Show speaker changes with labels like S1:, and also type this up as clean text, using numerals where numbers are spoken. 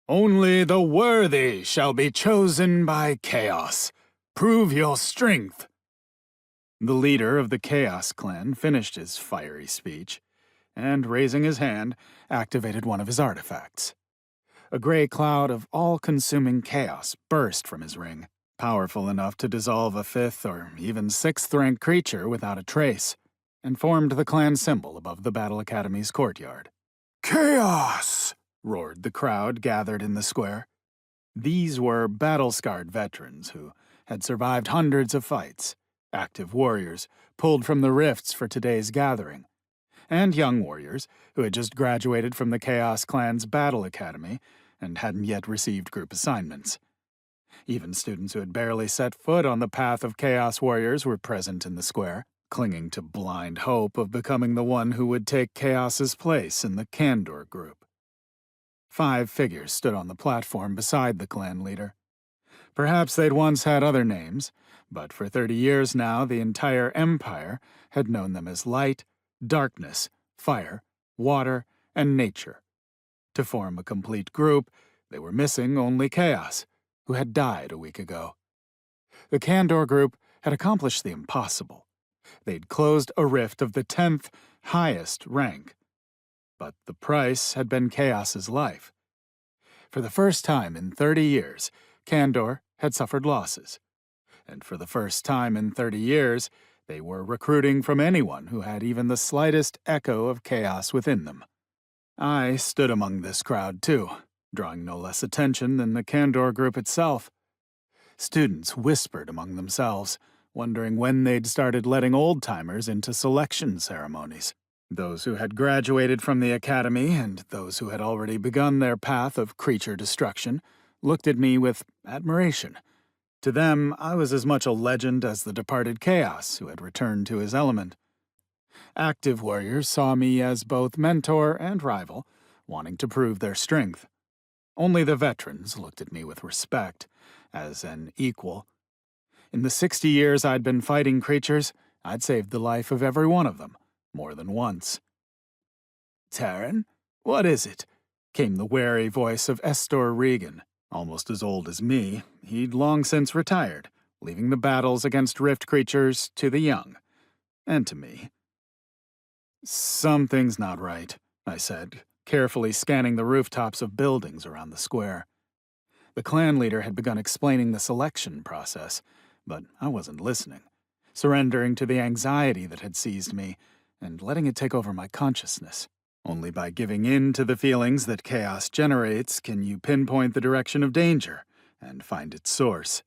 S1: Only the worthy shall be chosen by chaos. Prove your strength. The leader of the Chaos Clan finished his fiery speech, and raising his hand, activated one of his artifacts. A gray cloud of all-consuming chaos burst from his ring, powerful enough to dissolve a 5th or even 6th-rank creature without a trace, and formed the clan symbol above the Battle Academy's courtyard. "Chaos!" roared the crowd gathered in the square. These were battle-scarred veterans who had survived hundreds of fights, active warriors pulled from the rifts for today's gathering, and young warriors who had just graduated from the Chaos Clan's Battle Academy and hadn't yet received group assignments. Even students who had barely set foot on the path of Chaos Warriors were present in the square, clinging to blind hope of becoming the one who would take Chaos's place in the Candor group. 5 figures stood on the platform beside the clan leader. Perhaps they'd once had other names, but for 30 years now the entire empire had known them as light, darkness, fire, water, and nature. To form a complete group, they were missing only Chaos, who had died a week ago. The Candor group had accomplished the impossible. They'd closed a rift of the 10th highest rank. But the price had been Chaos's life. For the first time in 30 years, Candor had suffered losses. And for the first time in 30 years, they were recruiting from anyone who had even the slightest echo of chaos within them. I stood among this crowd too, drawing no less attention than the Candor group itself. Students whispered among themselves, wondering when they'd started letting old-timers into selection ceremonies. Those who had graduated from the academy and those who had already begun their path of creature destruction looked at me with admiration. To them, I was as much a legend as the departed Chaos who had returned to his element. Active warriors saw me as both mentor and rival, wanting to prove their strength. Only the veterans looked at me with respect, as an equal. In the 60 years I'd been fighting creatures, I'd saved the life of every one of them, more than once. "Taryn, what is it?" came the wary voice of Estor Regan. Almost as old as me, he'd long since retired, leaving the battles against rift creatures to the young, and to me. "Something's not right," I said, carefully scanning the rooftops of buildings around the square. The clan leader had begun explaining the selection process, but I wasn't listening, surrendering to the anxiety that had seized me and letting it take over my consciousness. Only by giving in to the feelings that chaos generates can you pinpoint the direction of danger and find its source.